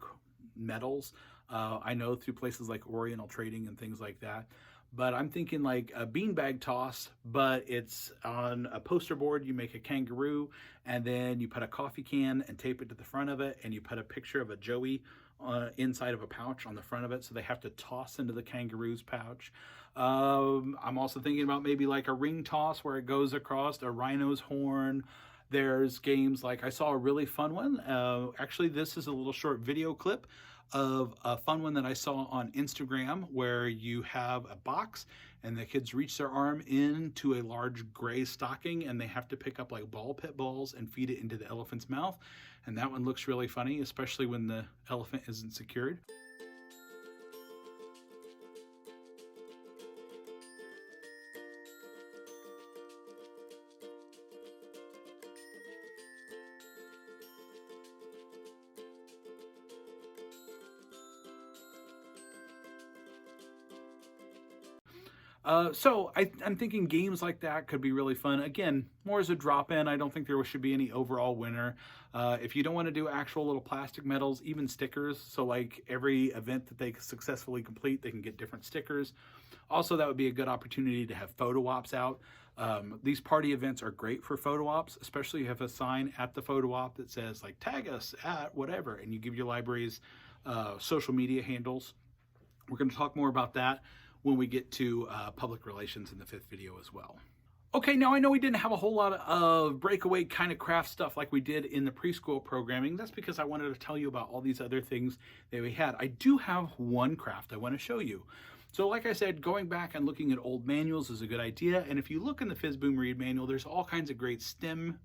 medals. I know through places like Oriental Trading and things like that. But I'm thinking like a beanbag toss, but it's on a poster board. You make a kangaroo, and then you put a coffee can and tape it to the front of it, and you put a picture of a joey inside of a pouch on the front of it, so they have to toss into the kangaroo's pouch. I'm also thinking about maybe like a ring toss where it goes across a rhino's horn. There's games like, I saw a really fun one. Actually, this is a little short video clip of a fun one that I saw on Instagram, where you have a box and the kids reach their arm into a large gray stocking and they have to pick up like ball pit balls and feed it into the elephant's mouth. And that one looks really funny, especially when the elephant isn't secured. So I'm thinking games like that could be really fun. Again, more as a drop-in. I don't think there should be any overall winner. If you don't want to do actual little plastic medals, even stickers, so like every event that they successfully complete, they can get different stickers. Also, that would be a good opportunity to have photo ops out. These party events are great for photo ops, especially if you have a sign at the photo op that says like, tag us at whatever, and you give your library's social media handles. We're going to talk more about that when we get to public relations in the 5th video as well. Okay, now I know we didn't have a whole lot of breakaway kind of craft stuff like we did in the preschool programming. That's because I wanted to tell you about all these other things that we had. I do have one craft I want to show you. So like I said, going back and looking at old manuals is a good idea. And if you look in the FizzBoom Read manual, there's all kinds of great STEAM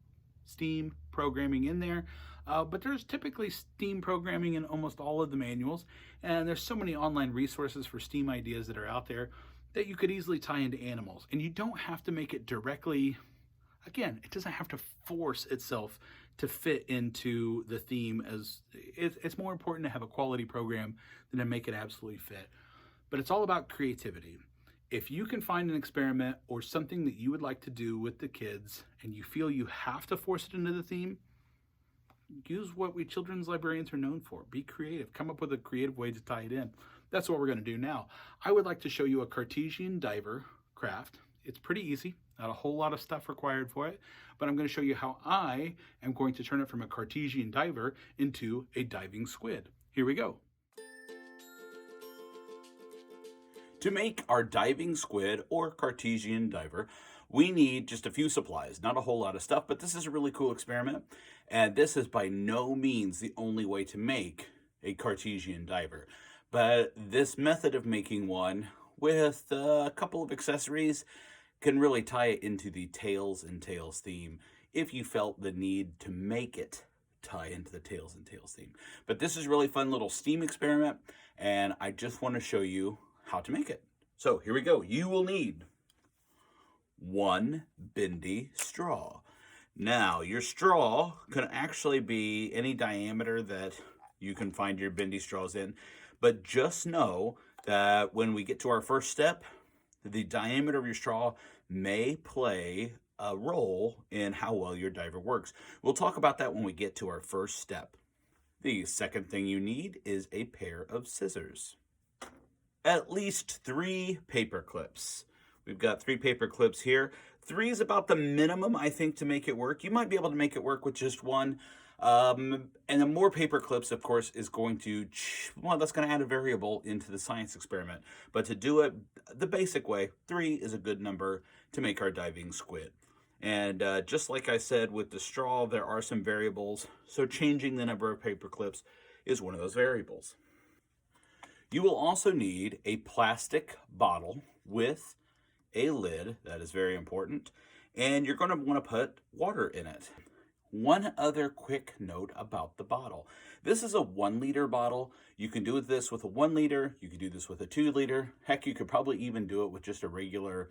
programming in there. But there's typically STEAM programming in almost all of the manuals, and there's so many online resources for STEAM ideas that are out there that you could easily tie into animals. And you don't have to make it directly, again, it doesn't have to force itself to fit into the theme. As it's more important to have a quality program than to make it absolutely fit. But it's all about creativity. If you can find an experiment or something that you would like to do with the kids and you feel you have to force it into the theme, use what we children's librarians are known for. Be creative. Come up with a creative way to tie it in. That's what we're going to do now. I would like to show you a Cartesian diver craft. It's pretty easy. Not a whole lot of stuff required for it, but I'm going to show you how I am going to turn it from a Cartesian diver into a diving squid. Here we go. To make our diving squid or Cartesian diver, we need just a few supplies, not a whole lot of stuff, but this is a really cool experiment. And this is by no means the only way to make a Cartesian diver. But this method of making one with a couple of accessories can really tie it into the Tails and Tails theme if you felt the need to make it tie into the Tails and Tails theme. But this is a really fun little STEAM experiment, and I just want to show you how to make it. So here we go. You will need 1 bendy straw. Now, your straw can actually be any diameter that you can find your bendy straws in, but just know that when we get to our first step, the diameter of your straw may play a role in how well your diver works. We'll talk about that when we get to our first step. The second thing you need is a pair of scissors. At least 3 paper clips. We've got 3 paper clips here. 3 is about the minimum, I think, to make it work. You might be able to make it work with just 1. And the more paper clips, of course, is going to, well, that's going to add a variable into the science experiment. But to do it the basic way, 3 is a good number to make our diving squid. And just like I said with the straw, there are some variables. So changing the number of paper clips is one of those variables. You will also need a plastic bottle with a lid. That is very important. And you're going to want to put water in it. One other quick note about the bottle. This is a 1 liter bottle. You can do this with a 1 liter. You can do this with a 2 liter. Heck, you could probably even do it with just a regular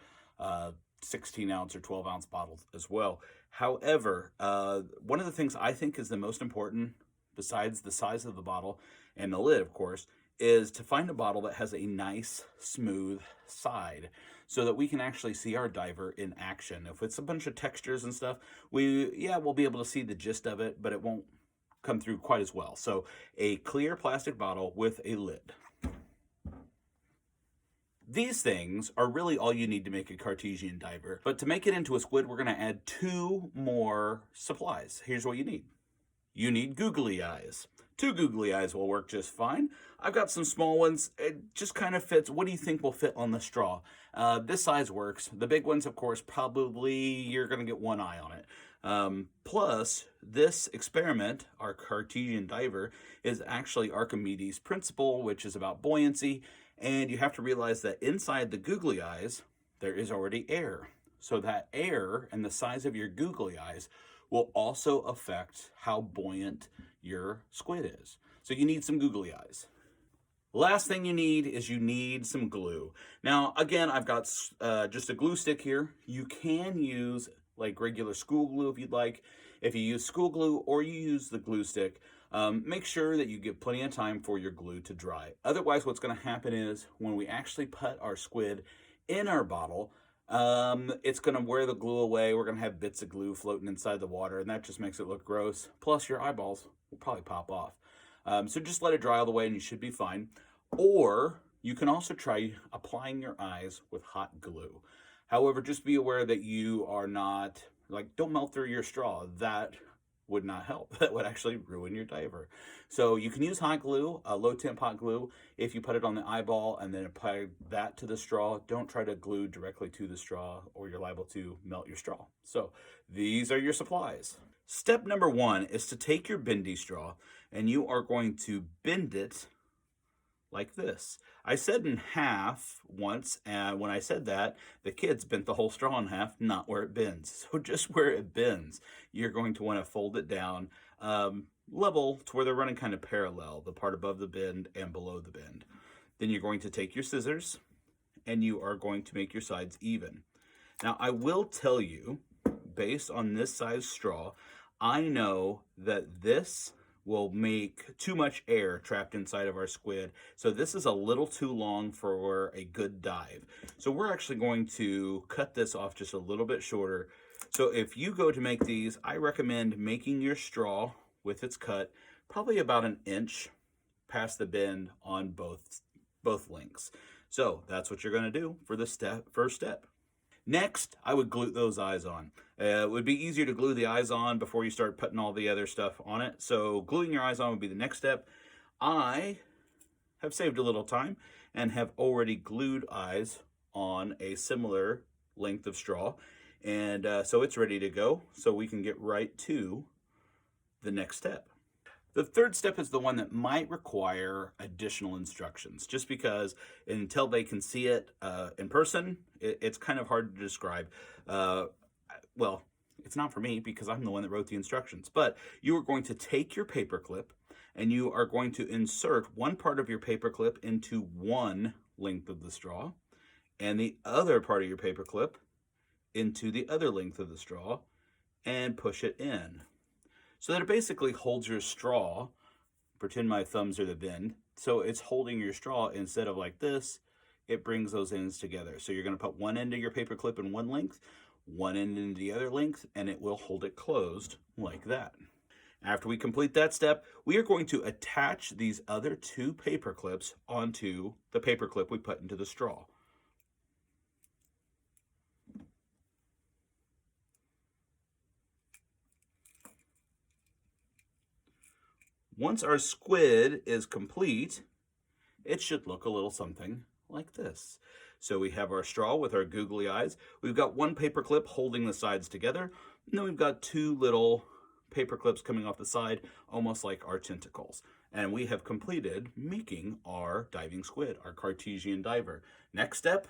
16 ounce or 12 ounce bottle as well. However, one of the things I think is the most important, besides the size of the bottle and the lid, of course, is to find a bottle that has a nice, smooth side so that we can actually see our diver in action. If it's a bunch of textures and stuff, we'll be able to see the gist of it, but it won't come through quite as well. So a clear plastic bottle with a lid. These things are really all you need to make a Cartesian diver. But to make it into a squid, we're going to add 2 more supplies. Here's what you need. You need googly eyes. 2 googly eyes will work just fine. I've got some small ones. It just kind of fits. What do you think will fit on the straw? This size works. The big ones, of course, probably you're going to get 1 eye on it. Plus, this experiment, our Cartesian diver, is actually Archimedes' principle, which is about buoyancy. And you have to realize that inside the googly eyes, there is already air. So that air and the size of your googly eyes will also affect how buoyant your squid is. So you need some googly eyes. Last thing you need is you need some glue. Now, again, I've got just a glue stick here. You can use like regular school glue if you'd like. If you use school glue or you use the glue stick, make sure that you give plenty of time for your glue to dry. Otherwise, what's going to happen is when we actually put our squid in our bottle, it's going to wear the glue away. We're going to have bits of glue floating inside the water, and that just makes it look gross. Plus, your eyeballs will probably pop off. So just let it dry all the way, and you should be fine. Or you can also try applying your eyes with hot glue. However, just be aware that you are not, don't melt through your straw. That would not help. That would actually ruin your diver. So you can use hot glue, low temp hot glue, if you put it on the eyeball and then apply that to the straw. Don't try to glue directly to the straw or you're liable to melt your straw. So these are your supplies. Step number 1 is to take your bendy straw and you are going to bend it like this. I said in half once, and when I said that, the kids bent the whole straw in half, not where it bends. So just where it bends, you're going to want to fold it down level to where they're running kind of parallel, the part above the bend and below the bend. Then you're going to take your scissors and you are going to make your sides even. Now, I will tell you, based on this size straw, I know that this will make too much air trapped inside of our squid. So this is a little too long for a good dive. So we're actually going to cut this off just a little bit shorter. So if you go to make these, I recommend making your straw with its cut probably about 1 inch past the bend on both lengths. So that's what you're going to do for the first step. Next, I would glue those eyes on. It would be easier to glue the eyes on before you start putting all the other stuff on it. So gluing your eyes on would be the next step. I have saved a little time and have already glued eyes on a similar length of straw. And so it's ready to go. So we can get right to the next step. The third step is the one that might require additional instructions, just because until they can see it in person, it's kind of hard to describe. Well, it's not for me because I'm the one that wrote the instructions, but you are going to take your paper clip and you are going to insert one part of your paper clip into one length of the straw and the other part of your paper clip into the other length of the straw and push it in. So that it basically holds your straw. Pretend my thumbs are the bend. So it's holding your straw instead of like this, it brings those ends together. So you're going to put one end of your paper clip in one length, one end into the other length, and it will hold it closed like that. After we complete that step, we are going to attach these other two paper clips onto the paper clip we put into the straw. Once our squid is complete, it should look a little something like this. So we have our straw with our googly eyes. We've got one paper clip holding the sides together, and then we've got two little paper clips coming off the side, almost like our tentacles. And we have completed making our diving squid, our Cartesian diver. Next step,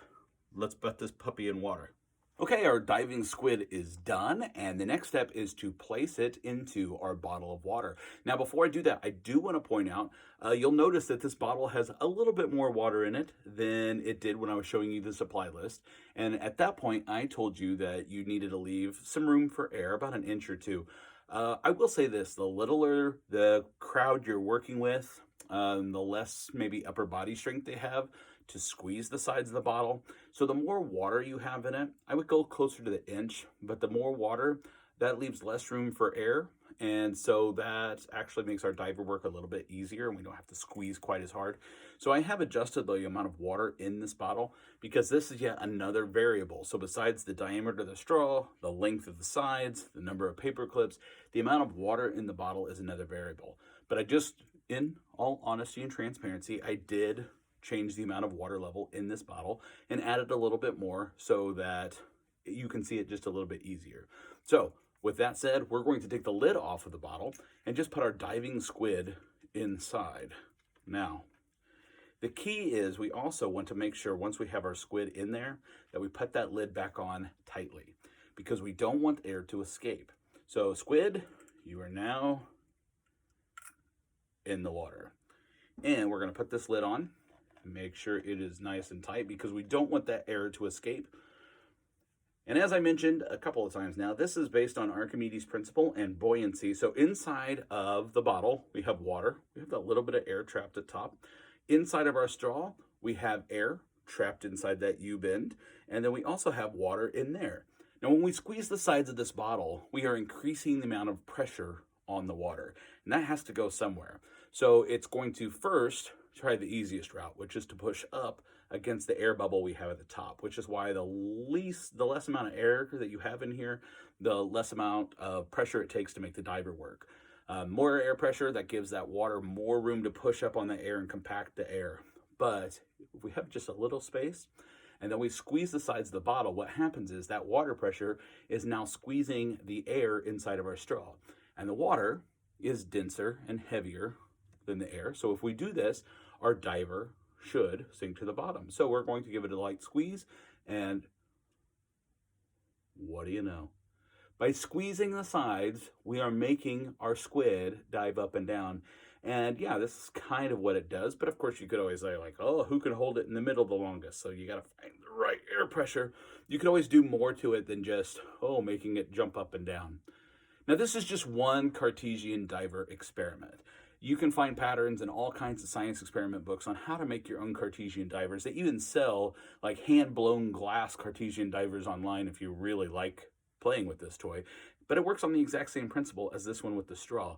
let's put this puppy in water. Okay, our diving squid is done, and the next step is to place it into our bottle of water. Now, before I do that, I do want to point out, you'll notice that this bottle has a little bit more water in it than it did when I was showing you the supply list. And at that point, I told you that you needed to leave some room for air, about an inch or two. I will say this, the littler the crowd you're working with, the less maybe upper body strength they have to squeeze the sides of the bottle. So the more water you have in it, I would go closer to the inch, but the more water, that leaves less room for air. And so that actually makes our diver work a little bit easier and we don't have to squeeze quite as hard. So I have adjusted the amount of water in this bottle because this is yet another variable. So besides the diameter of the straw, the length of the sides, the number of paper clips, the amount of water in the bottle is another variable. But I just, in all honesty and transparency, I did change the amount of water level in this bottle and added a little bit more so that you can see it just a little bit easier. So with that said, we're going to take the lid off of the bottle and just put our diving squid inside. Now, the key is we also want to make sure once we have our squid in there that we put that lid back on tightly because we don't want air to escape. So squid, you are now in the water. And we're going to put this lid on and make sure it is nice and tight because we don't want that air to escape. And as I mentioned a couple of times now, this is based on Archimedes' principle and buoyancy. So inside of the bottle, we have water. We have that little bit of air trapped at top. Inside of our straw, we have air trapped inside that U-bend. And then we also have water in there. Now, when we squeeze the sides of this bottle, we are increasing the amount of pressure on the water. And that has to go somewhere. So it's going to first try the easiest route, which is to push up against the air bubble we have at the top, which is why the less amount of air that you have in here, the less amount of pressure it takes to make the diver work. More air pressure, that gives that water more room to push up on the air and compact the air. But if we have just a little space, and then we squeeze the sides of the bottle, what happens is that water pressure is now squeezing the air inside of our straw. And the water is denser and heavier than the air. So if we do this, our diver should sink to the bottom. So we're going to give it a light squeeze, and what do you know? By squeezing the sides, we are making our squid dive up and down. And yeah, this is kind of what it does, but of course you could always say like, oh, who can hold it in the middle the longest? So you got to find the right air pressure. You could always do more to it than just, oh, making it jump up and down. Now this is just one Cartesian diver experiment. You can find patterns in all kinds of science experiment books on how to make your own Cartesian divers. They even sell like hand-blown glass Cartesian divers online if you really like playing with this toy. But it works on the exact same principle as this one with the straw.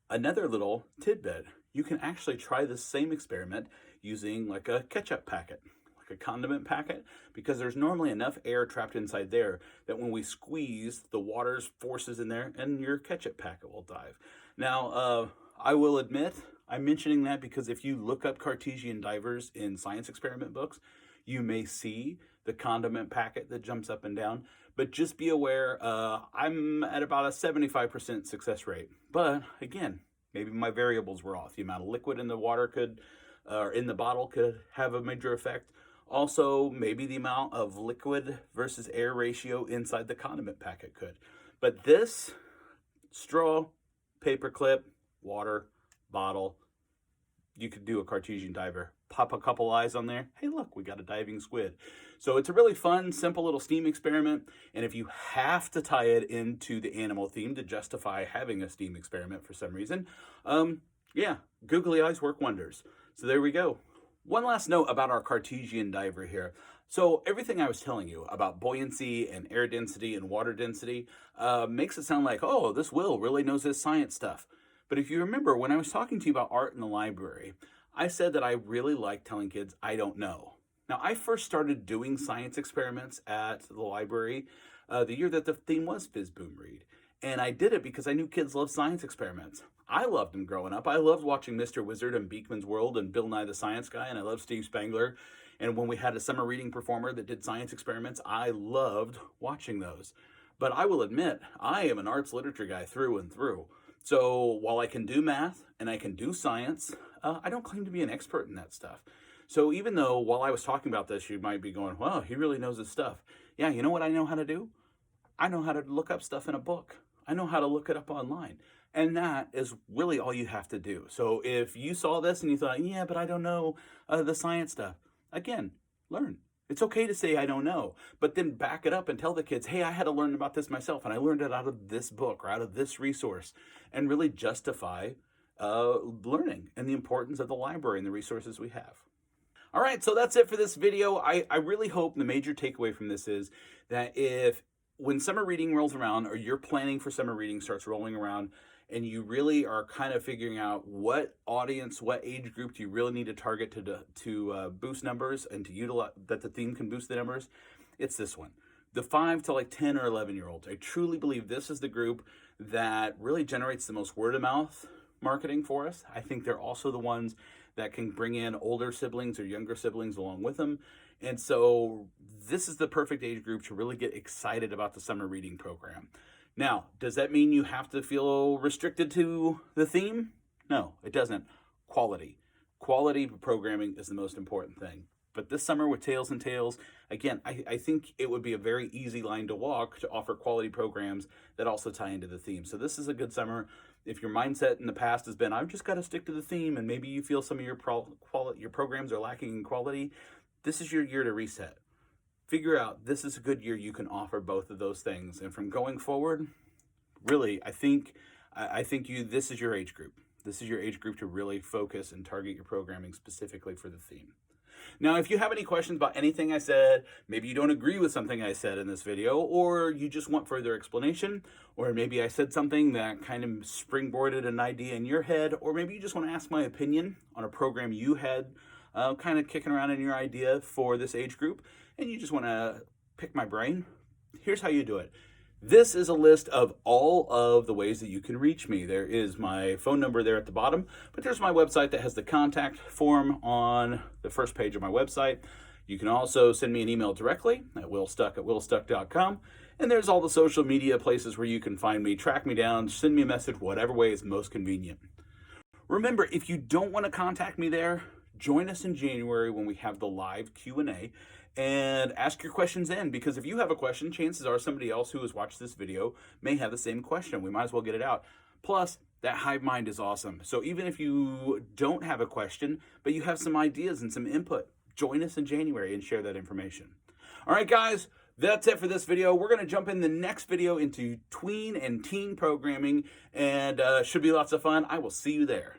Another little tidbit, you can actually try this same experiment using like a ketchup packet. like a condiment packet, because there's normally enough air trapped inside there that when we squeeze, the water's forces in there and your ketchup packet will dive. Now, I will admit, I'm mentioning that because if you look up Cartesian divers in science experiment books, you may see the condiment packet that jumps up and down. But just be aware, I'm at about a 75% success rate. But again, maybe my variables were off. The amount of liquid in the water or in the bottle could have a major effect. Also, maybe the amount of liquid versus air ratio inside the condiment packet could. But this, straw, paper clip, water, bottle, you could do a Cartesian diver. Pop a couple eyes on there. Hey, look, we got a diving squid. So it's a really fun, simple little STEAM experiment. And if you have to tie it into the animal theme to justify having a STEAM experiment for some reason, yeah, googly eyes work wonders. So there we go. One last note about our Cartesian diver here. So everything I was telling you about buoyancy and air density and water density makes it sound like, oh, this Will really knows his science stuff. But if you remember, when I was talking to you about art in the library, I said that I really like telling kids I don't know. Now, I first started doing science experiments at the library the year that the theme was Fizz Boom Read. And I did it because I knew kids love science experiments. I loved them growing up. I loved watching Mr. Wizard and Beakman's World and Bill Nye the Science Guy, and I loved Steve Spangler. And when we had a summer reading performer that did science experiments, I loved watching those. But I will admit, I am an arts literature guy through and through. So while I can do math and I can do science, I don't claim to be an expert in that stuff. So even though while I was talking about this, you might be going, well, he really knows his stuff. Yeah, you know what I know how to do? I know how to look up stuff in a book. I know how to look it up online. And that is really all you have to do. So if you saw this and you thought, yeah, but I don't know the science stuff, again, learn. It's okay to say I don't know, but then back it up and tell the kids, hey, I had to learn about this myself, and I learned it out of this book or out of this resource, and really justify learning and the importance of the library and the resources we have. All right, so that's it for this video. I really hope the major takeaway from this is that when summer reading rolls around, or you're planning for summer reading starts rolling around, and you really are kind of figuring out what audience, what age group do you really need to target to boost numbers and to utilize that the theme can boost the numbers, it's this one. The 5 to like 10 or 11 year olds. I truly believe this is the group that really generates the most word of mouth marketing for us. I think they're also the ones that can bring in older siblings or younger siblings along with them. And so this is the perfect age group to really get excited about the summer reading program. Now, does that mean you have to feel restricted to the theme? No, it doesn't. Quality. Quality programming is the most important thing. But this summer with Tales and Tales, again, I think it would be a very easy line to walk to offer quality programs that also tie into the theme. So this is a good summer. If your mindset in the past has been, I've just got to stick to the theme, and maybe you feel some of your programs are lacking in quality, this is your year to reset. Figure out this is a good year you can offer both of those things. And from going forward, really, I think this is your age group. This is your age group to really focus and target your programming specifically for the theme. Now, if you have any questions about anything I said, maybe you don't agree with something I said in this video, or you just want further explanation, or maybe I said something that kind of springboarded an idea in your head, or maybe you just want to ask my opinion on a program you had kind of kicking around in your idea for this age group, and you just want to pick my brain, here's how you do it. This is a list of all of the ways that you can reach me. There is my phone number there at the bottom, but there's my website that has the contact form on the first page of my website. You can also send me an email directly at willstuck@willstuck.com, and there's all the social media places where you can find me, track me down, send me a message, whatever way is most convenient. Remember, if you don't want to contact me there, join us in January when we have the live Q&A and ask your questions in, because if you have a question, chances are somebody else who has watched this video may have the same question. We might as well get it out. Plus, that hive mind is awesome. So even if you don't have a question, but you have some ideas and some input, join us in January and share that information. All right, guys, that's it for this video. We're going to jump in the next video into tween and teen programming, and should be lots of fun. I will see you there.